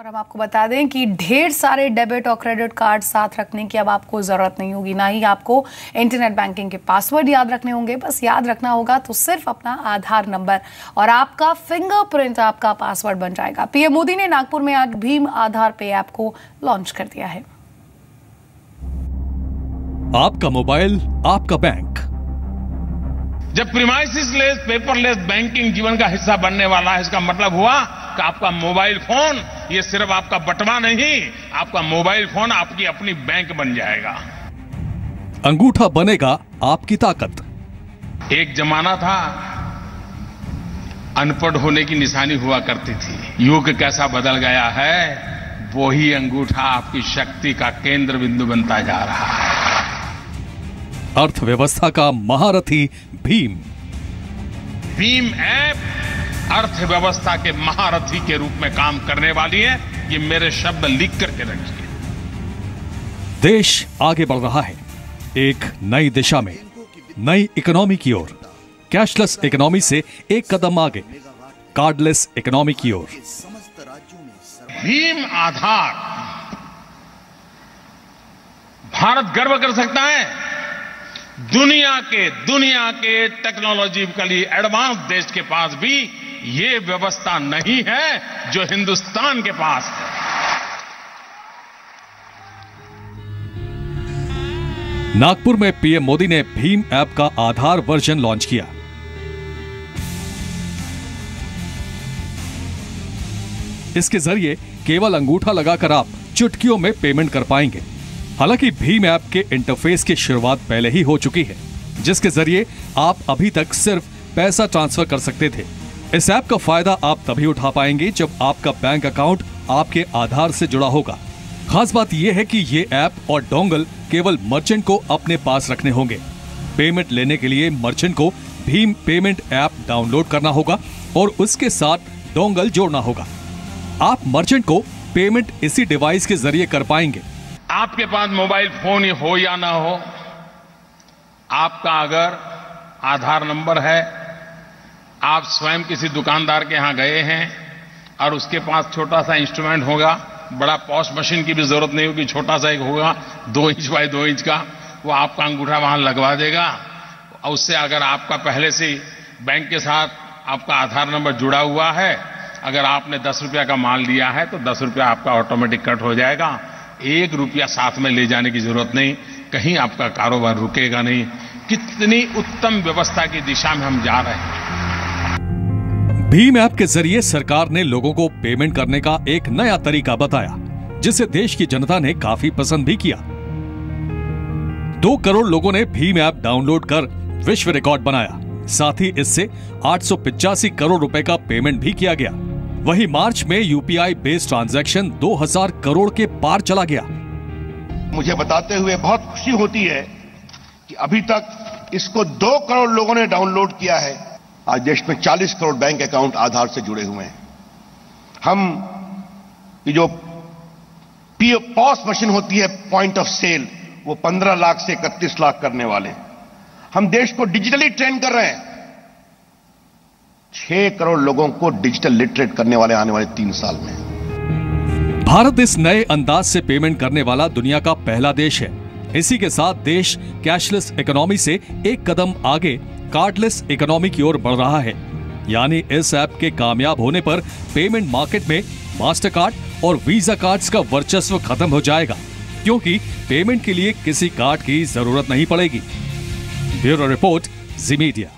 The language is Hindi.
और अब आपको बता दें कि ढेर सारे डेबिट और क्रेडिट कार्ड साथ रखने की अब आपको ज़रूरत नहीं होगी, ना ही आपको इंटरनेट बैंकिंग के पासवर्ड याद रखने होंगे। बस याद रखना होगा तो सिर्फ अपना आधार नंबर और आपका फिंगरप्रिंट आपका पासवर्ड बन जाएगा। पीएम मोदी ने नागपुर में आज भीम आधार पे ऐप को लॉन्च कर दिया है। आपका मोबाइल आपका बैंक। जब प्रीमाइसिस पेपरलेस बैंकिंग जीवन का हिस्सा बनने वाला है, इसका मतलब हुआ कि आपका मोबाइल फोन ये सिर्फ आपका बटवा नहीं, आपका मोबाइल फोन आपकी अपनी बैंक बन जाएगा। अंगूठा बनेगा आपकी ताकत। एक जमाना था अनपढ़ होने की निशानी हुआ करती थी। युग कैसा बदल गया है, वही अंगूठा आपकी शक्ति का केंद्र बिंदु बनता जा रहा है। अर्थव्यवस्था का महारथी भीम। भीम ऐप अर्थव्यवस्था के महारथी के रूप में काम करने वाली है। ये मेरे शब्द लिख करके रखिए। देश आगे बढ़ रहा है एक नई दिशा में, नई इकोनॉमी की ओर। कैशलेस इकोनॉमी से एक कदम आगे, कार्डलेस इकोनॉमी की ओर। भीम आधार भारत गर्व कर सकता है। दुनिया के टेक्नोलॉजिकली एडवांस देश के पास भी ये व्यवस्था नहीं है जो हिंदुस्तान के पास है। नागपुर में पीएम मोदी ने भीम ऐप का आधार वर्जन लॉन्च किया। इसके जरिए केवल अंगूठा लगाकर आप चुटकियों में पेमेंट कर पाएंगे। हालांकि भीम ऐप के इंटरफेस की शुरुआत पहले ही हो चुकी है, जिसके जरिए आप अभी तक सिर्फ पैसा ट्रांसफर कर सकते थे। इस ऐप का फायदा आप तभी उठा पाएंगे जब आपका बैंक अकाउंट आपके आधार से जुड़ा होगा। खास बात यह है कि ये ऐप और डोंगल केवल मर्चेंट को अपने पास रखने होंगे। पेमेंट लेने के लिए मर्चेंट को भीम पेमेंट ऐप डाउनलोड करना होगा और उसके साथ डोंगल जोड़ना होगा। आप मर्चेंट को पेमेंट इसी डिवाइस के जरिए कर पाएंगे। आपके पास मोबाइल फोन हो या ना हो, आपका अगर आधार नंबर है, आप स्वयं किसी दुकानदार के यहां गए हैं और उसके पास छोटा सा इंस्ट्रूमेंट होगा, बड़ा पॉश मशीन की भी जरूरत नहीं होगी, छोटा सा एक होगा 2 इंच बाय 2 इंच का, वो आपका अंगूठा वहां लगवा देगा। और उससे अगर आपका पहले से बैंक के साथ आपका आधार नंबर जुड़ा हुआ है, अगर आपने 10 रुपया का माल लिया है तो 10 रुपया आपका ऑटोमेटिक कट हो जाएगा। 1 रुपया साथ में ले जाने की जरूरत नहीं, कहीं आपका कारोबार रुकेगा नहीं। कितनी उत्तम व्यवस्था की दिशा में हम जा रहे हैं। भीम ऐप के जरिए सरकार ने लोगों को पेमेंट करने का एक नया तरीका बताया, जिसे देश की जनता ने काफी पसंद भी किया। 2 करोड़ लोगों ने भीम ऐप डाउनलोड कर विश्व रिकॉर्ड बनाया। साथ ही इससे 885 करोड़ रुपए का पेमेंट भी किया गया। वहीं मार्च में यूपीआई बेस्ड ट्रांजैक्शन 2000 करोड़ के पार चला गया। मुझे बताते हुए बहुत खुशी होती है कि अभी तक इसको 2 करोड़ लोगों ने डाउनलोड किया है। आज देश में 40 करोड़ बैंक अकाउंट आधार से जुड़े हुए हैं। हम ये जो पॉस मशीन होती है, पॉइंट ऑफ सेल, वो 15 लाख से 31 लाख करने वाले। हम देश को डिजिटली ट्रेन कर रहे हैं। 6 करोड़ लोगों को डिजिटल लिटरेट करने वाले आने वाले 3 साल में। भारत इस नए अंदाज से पेमेंट करने वाला दुनिया का पहला देश है। इसी के साथ देश कैशलेस इकोनॉमी से एक कदम आगे कार्डलेस इकोनॉमी की ओर बढ़ रहा है। यानी इस ऐप के कामयाब होने पर पेमेंट मार्केट में मास्टर कार्ड और वीजा कार्ड्स का वर्चस्व खत्म हो जाएगा, क्योंकि पेमेंट के लिए किसी कार्ड की जरूरत नहीं पड़ेगी। ब्यूरो रिपोर्ट, जी मीडिया।